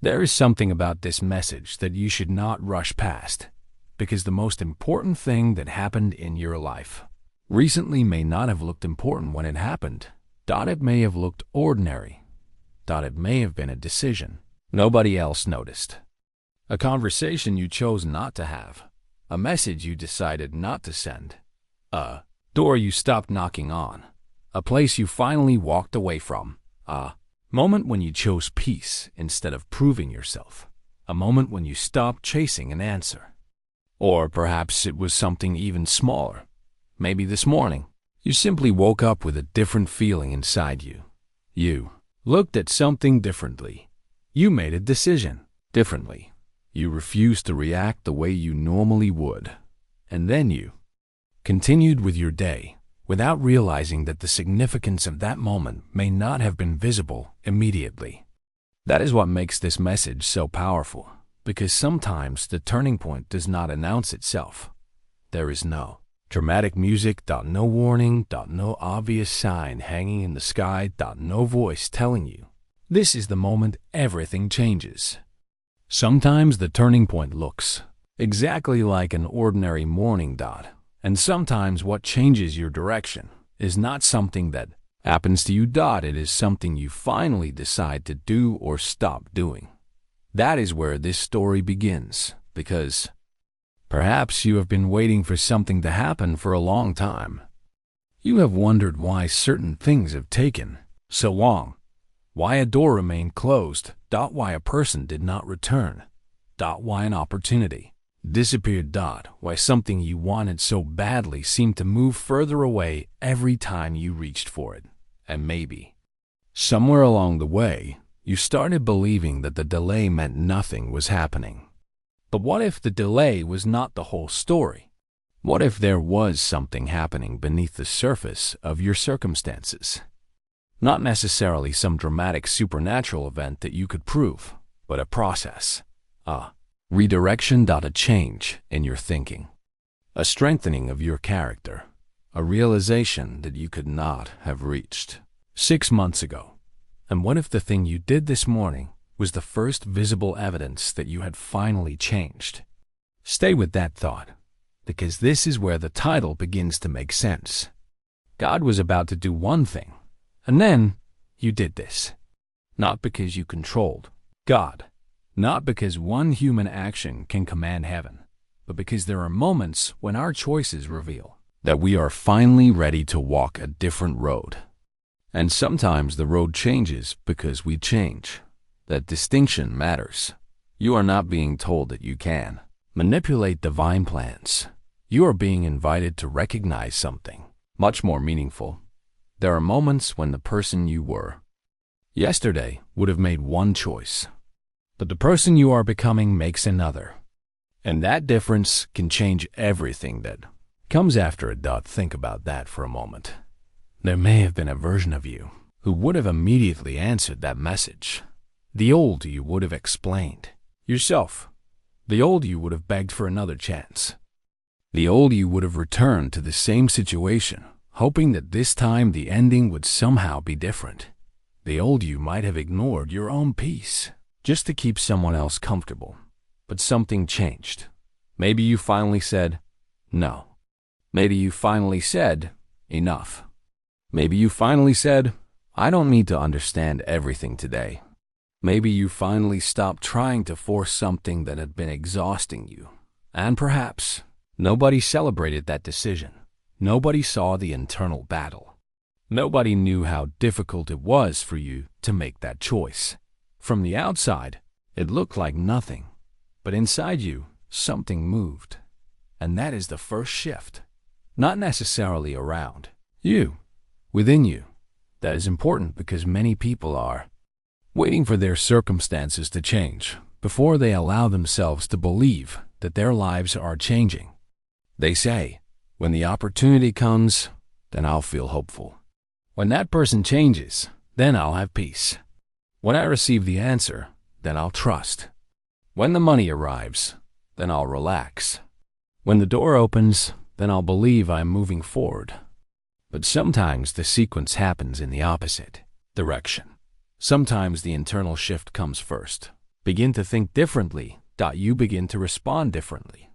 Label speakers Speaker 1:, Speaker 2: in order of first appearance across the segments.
Speaker 1: There is something about this message that you should not rush past, because the most important thing that happened in your life recently may not have looked important when it happened. It may have looked ordinary. It may have been a decision nobody else noticed, a conversation you chose not to have, a message you decided not to send, a door you stopped knocking on, a place you finally walked away from, a moment when you chose peace instead of proving yourself, a moment when you stopped chasing an answer. Or perhaps it was something even smaller. Maybe this morning, you simply woke up with a different feeling inside you. You looked at something differently. You made a decision differently. You refused to react the way you normally would. And then you continued with your day without realizing that the significance of that moment may not have been visible immediately. That is what makes this message so powerful, because sometimes the turning point does not announce itself. There is no dramatic music, no warning, no obvious sign hanging in the sky, no voice telling you, this is the moment everything changes. Sometimes the turning point looks exactly like an ordinary morning. And sometimes what changes your direction is not something that happens to you. It is something you finally decide to do or stop doing. That is where this story begins, because perhaps you have been waiting for something to happen for a long time. You have wondered why certain things have taken so long, why a door remained closed, why a person did not return, why an opportunity disappeared, why something you wanted so badly seemed to move further away every time you reached for it. And maybe somewhere along the way, you started believing that the delay meant nothing was happening. But what if the delay was not the whole story? What if there was something happening beneath the surface of your circumstances? Not necessarily some dramatic supernatural event that you could prove, but a process, a redirection, a change in your thinking, a strengthening of your character, a realization that you could not have reached 6 months ago. And what if the thing you did this morning was the first visible evidence that you had finally changed? Stay with that thought, because this is where the title begins to make sense. God was about to do one thing, and then you did this. Not because you controlled God, not because one human action can command heaven, but because there are moments when our choices reveal that we are finally ready to walk a different road. And sometimes the road changes because we change. That distinction matters. You are not being told that you can manipulate divine plans. You are being invited to recognize something much more meaningful. There are moments when the person you were yesterday would have made one choice, but the person you are becoming makes another. And that difference can change everything that comes after it. Think about that for a moment. There may have been a version of you who would have immediately answered that message. The old you would have explained yourself. The old you would have begged for another chance. The old you would have returned to the same situation, hoping that this time the ending would somehow be different. The old you might have ignored your own peace just to keep someone else comfortable. But something changed. Maybe you finally said, no. Maybe you finally said, enough. Maybe you finally said, I don't need to understand everything today. Maybe you finally stopped trying to force something that had been exhausting you. And perhaps nobody celebrated that decision. Nobody saw the internal battle. Nobody knew how difficult it was for you to make that choice. From the outside, it looked like nothing. But inside you, something moved. And that is the first shift. Not necessarily around you, within you. That is important because many people are waiting for their circumstances to change before they allow themselves to believe that their lives are changing. They say, when the opportunity comes, then I'll feel hopeful. When that person changes, then I'll have peace. When I receive the answer, then I'll trust. When the money arrives, then I'll relax. When the door opens, then I'll believe I'm moving forward. But sometimes the sequence happens in the opposite direction. Sometimes the internal shift comes first. begin to think differently. You begin to respond differently.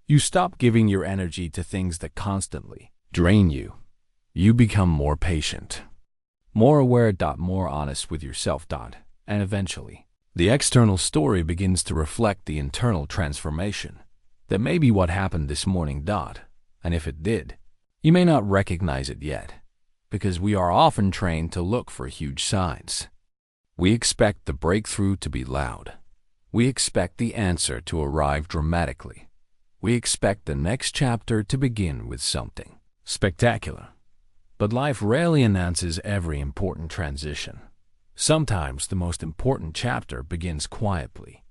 Speaker 1: You stop giving your energy to things that constantly drain you. You become more patient, more aware. More honest with yourself. And eventually, the external story begins to reflect the internal transformation. That may be what happened this morning. And if it did, you may not recognize it yet, because we are often trained to look for huge signs. We expect the breakthrough to be loud. We expect the answer to arrive dramatically. We expect the next chapter to begin with something spectacular. But life rarely announces every important transition. Sometimes the most important chapter begins quietly.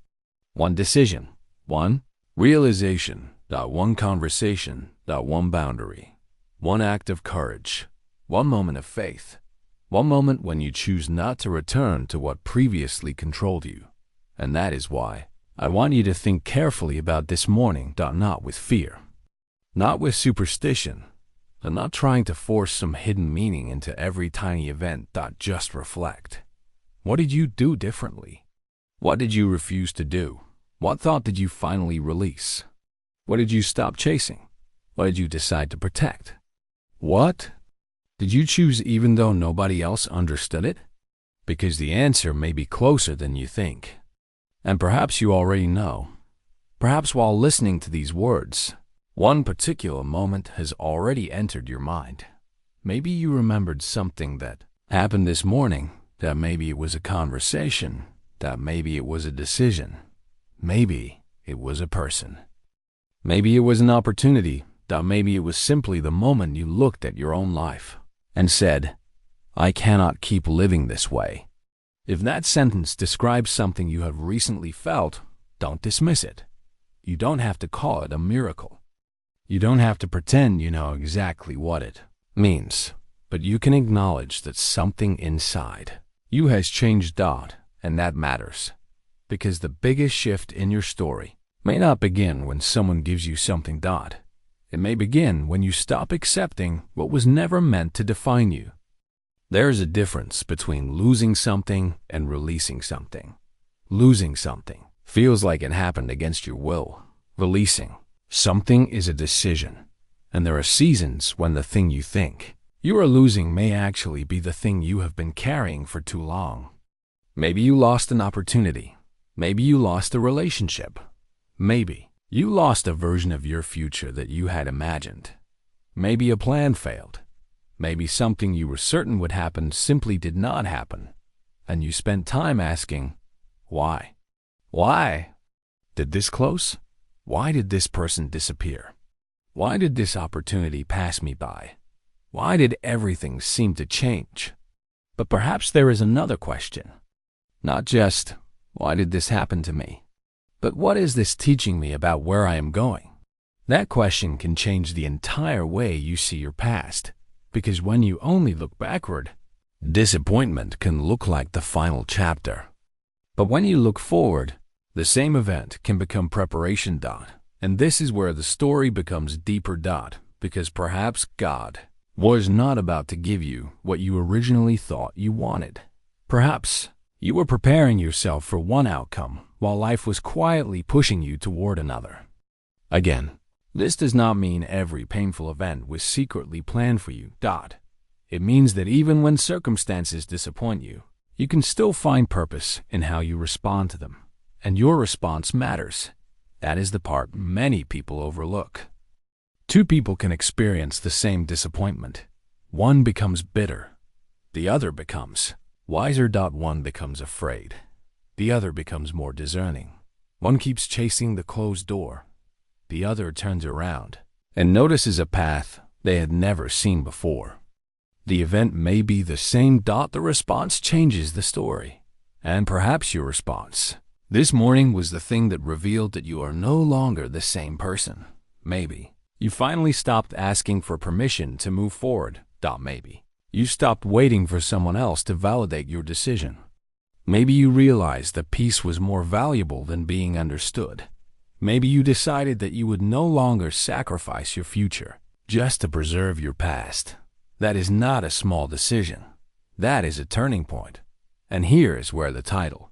Speaker 1: One decision, one realization, one conversation, one boundary, one act of courage, one moment of faith, one moment when you choose not to return to what previously controlled you. And that is why I want you to think carefully about this morning. Not with fear, not with superstition, and not trying to force some hidden meaning into every tiny event. Just reflect. What did you do differently? What did you refuse to do? What thought did you finally release? What did you stop chasing? What did you decide to protect? What did you choose even though nobody else understood it? Because the answer may be closer than you think. And perhaps you already know. Perhaps while listening to these words, one particular moment has already entered your mind. Maybe you remembered something that happened this morning. That maybe it was a conversation. That maybe it was a decision. Maybe it was a person. Maybe it was an opportunity. That maybe it was simply the moment you looked at your own life and said, I cannot keep living this way. If that sentence describes something you have recently felt, don't dismiss it. You don't have to call it a miracle. You don't have to pretend you know exactly what it means, but you can acknowledge that something inside you has changed. And that matters, because the biggest shift in your story may not begin when someone gives you something. It may begin when you stop accepting what was never meant to define you. There's a difference between losing something and releasing something. Losing something feels like it happened against your will. Releasing something is a decision. And there are seasons when the thing you think you are losing may actually be the thing you have been carrying for too long. Maybe you lost an opportunity. Maybe you lost a relationship. Maybe you lost a version of your future that you had imagined. Maybe a plan failed. Maybe something you were certain would happen simply did not happen, and you spent time asking, why? Why? Did this close? Why did this person disappear? Why did this opportunity pass me by? Why did everything seem to change? But perhaps there is another question. Not just, why did this happen to me? But what is this teaching me about where I am going? That question can change the entire way you see your past. Because when you only look backward, disappointment can look like the final chapter. But when you look forward, the same event can become preparation. And this is where the story becomes deeper. Because perhaps God was not about to give you what you originally thought you wanted. Perhaps you were preparing yourself for one outcome while life was quietly pushing you toward another. Again, this does not mean every painful event was secretly planned for you. It means that even when circumstances disappoint you, you can still find purpose in how you respond to them. And your response matters. That is the part many people overlook. Two people can experience the same disappointment. One becomes bitter. The other becomes wiser. One becomes afraid. The other becomes more discerning. One keeps chasing the closed door. The other turns around and notices a path they had never seen before. The event may be the same. The response changes the story. And perhaps your response this morning was the thing that revealed that you are no longer the same person. Maybe you finally stopped asking for permission to move forward. Maybe you stopped waiting for someone else to validate your decision. Maybe you realized that peace was more valuable than being understood. Maybe you decided that you would no longer sacrifice your future just to preserve your past. That is not a small decision. That is a turning point. And here is where the title,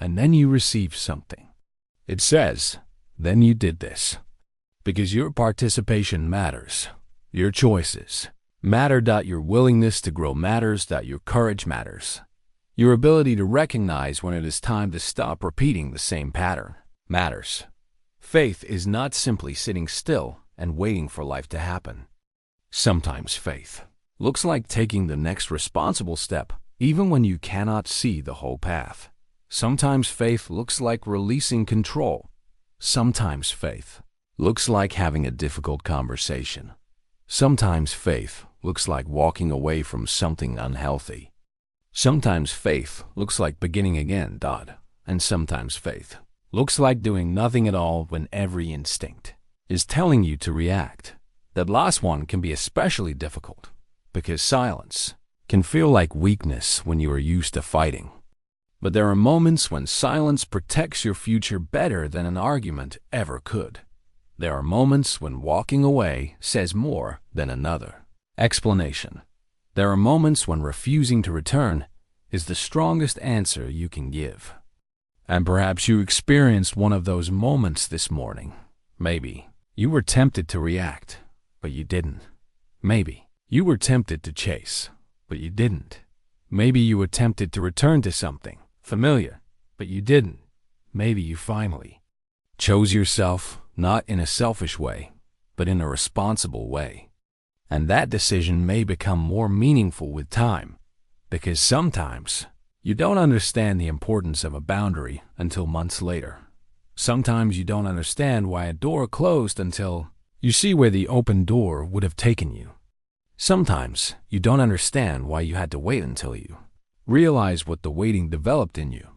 Speaker 1: and then you receive something. It says, then you did this. Because your participation matters. Your choices matter. Your willingness to grow matters. Your courage matters. Your ability to recognize when it is time to stop repeating the same pattern matters. Faith is not simply sitting still and waiting for life to happen. Sometimes faith looks like taking the next responsible step, even when you cannot see the whole path. Sometimes faith looks like releasing control. Sometimes faith looks like having a difficult conversation. Sometimes faith looks like walking away from something unhealthy. Sometimes faith looks like beginning again, and sometimes faith looks like doing nothing at all when every instinct is telling you to react. That last one can be especially difficult because silence can feel like weakness when you are used to fighting. But there are moments when silence protects your future better than an argument ever could. There are moments when walking away says more than another explanation. There are moments when refusing to return is the strongest answer you can give. And perhaps you experienced one of those moments this morning. Maybe you were tempted to react, but you didn't. Maybe you were tempted to chase, but you didn't. Maybe you were tempted to return to something familiar, but you didn't. Maybe you finally chose yourself, not in a selfish way, but in a responsible way. And that decision may become more meaningful with time, because sometimes you don't understand the importance of a boundary until months later. Sometimes you don't understand why a door closed until you see where the open door would have taken you. Sometimes you don't understand why you had to wait until you realize what the waiting developed in you.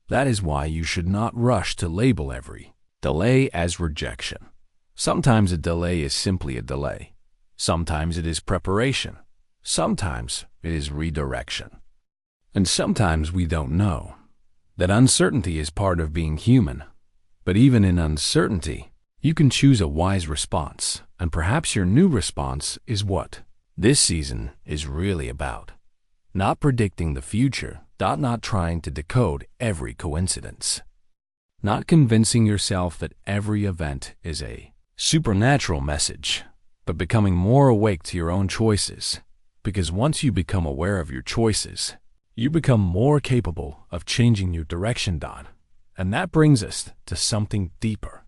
Speaker 1: That is why you should not rush to label every delay as rejection. Sometimes a delay is simply a delay. Sometimes it is preparation. Sometimes it is redirection. And sometimes we don't know. That uncertainty is part of being human. But even in uncertainty, you can choose a wise response. And perhaps your new response is what this season is really about. Not predicting the future, not trying to decode every coincidence. Not convincing yourself that every event is a supernatural message, but becoming more awake to your own choices. Because once you become aware of your choices, you become more capable of changing your direction, And that brings us to something deeper.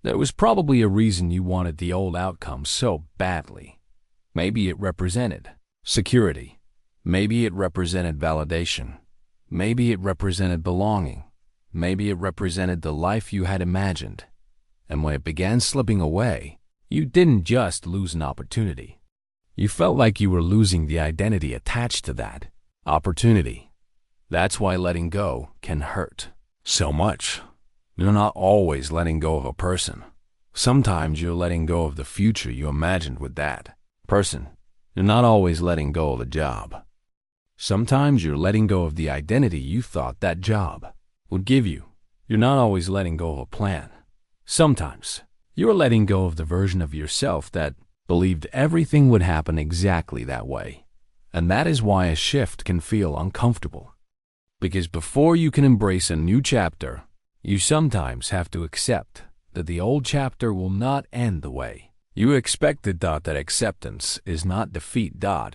Speaker 1: There was probably a reason you wanted the old outcome so badly. Maybe it represented security. Maybe it represented validation. Maybe it represented belonging. Maybe it represented the life you had imagined. And when it began slipping away, you didn't just lose an opportunity. You felt like you were losing the identity attached to that opportunity. That's why letting go can hurt so much. You're not always letting go of a person. Sometimes you're letting go of the future you imagined with that person. You're not always letting go of the job. Sometimes you're letting go of the identity you thought that job would give you. You're not always letting go of a plan. Sometimes you're letting go of the version of yourself that believed everything would happen exactly that way. And that is why a shift can feel uncomfortable. Because before you can embrace a new chapter, you sometimes have to accept that the old chapter will not end the way you expected. That acceptance is not defeat.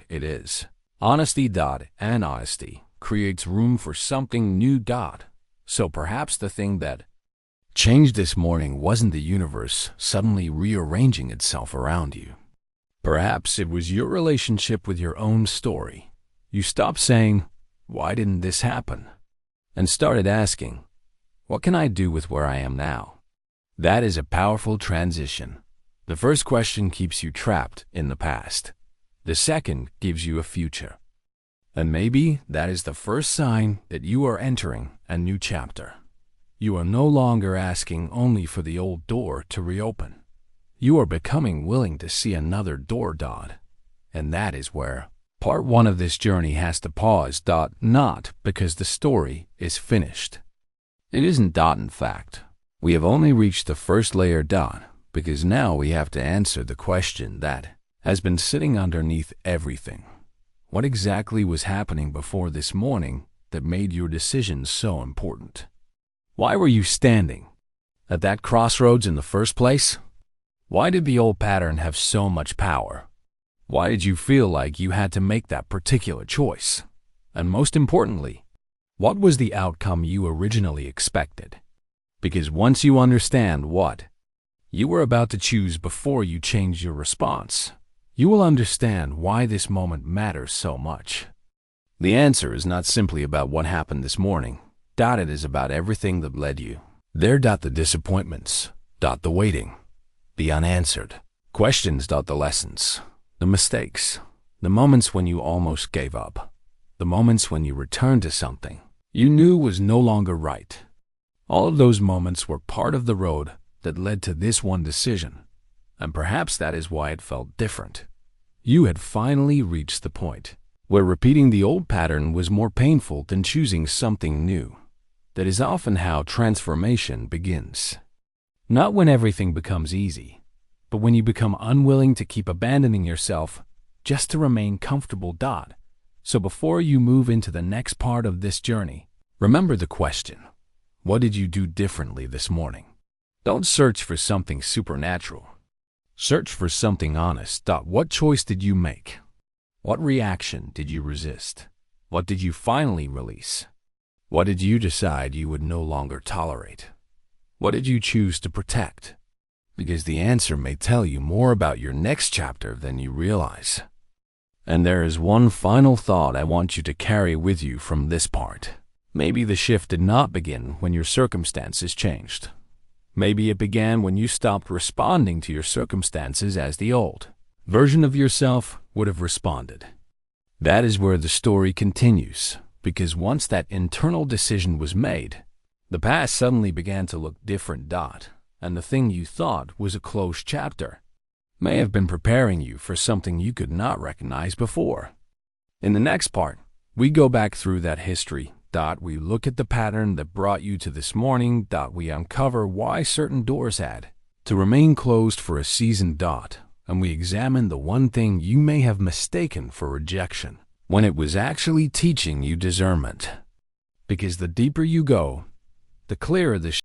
Speaker 1: It is honesty. And honesty creates room for something new. So perhaps the thing that changed this morning wasn't the universe suddenly rearranging itself around you. Perhaps it was your relationship with your own story. You stopped saying, "Why didn't this happen?" and started asking, "What can I do with where I am now?" That is a powerful transition. The first question keeps you trapped in the past. The second gives you a future. And maybe that is the first sign that you are entering a new chapter. You are no longer asking only for the old door to reopen. You are becoming willing to see another door. And that is where part one of this journey has to pause. Not because the story is finished. It isn't. In fact, we have only reached the first layer. Because now we have to answer the question that has been sitting underneath everything. What exactly was happening before this morning that made your decision so important? Why were you standing at that crossroads in the first place? Why did the old pattern have so much power? Why did you feel like you had to make that particular choice? And most importantly, what was the outcome you originally expected? Because once you understand what you were about to choose before you change your response, you will understand why this moment matters so much. The answer is not simply about what happened this morning. It is about everything that led you there. The disappointments. The waiting. The unanswered questions. The lessons. The mistakes. The moments when you almost gave up. The moments when you returned to something you knew was no longer right. All of those moments were part of the road that led to this one decision, and perhaps that is why it felt different. You had finally reached the point where repeating the old pattern was more painful than choosing something new. That is often how transformation begins. Not when everything becomes easy, but when you become unwilling to keep abandoning yourself just to remain comfortable. So before you move into the next part of this journey, remember the question: what did you do differently this morning? Don't search for something supernatural. Search for something honest. What choice did you make? What reaction did you resist? What did you finally release? What did you decide you would no longer tolerate? What did you choose to protect? Because the answer may tell you more about your next chapter than you realize. And there is one final thought I want you to carry with you from this part. Maybe the shift did not begin when your circumstances changed. Maybe it began when you stopped responding to your circumstances as the old version of yourself would have responded. That is where the story continues, because once that internal decision was made, the past suddenly began to look different. And the thing you thought was a closed chapter may have been preparing you for something you could not recognize before. In the next part, we go back through that history. We look at the pattern that brought you to this morning. We uncover why certain doors had to remain closed for a season. And we examine the one thing you may have mistaken for rejection when it was actually teaching you discernment. Because the deeper you go, the clearer the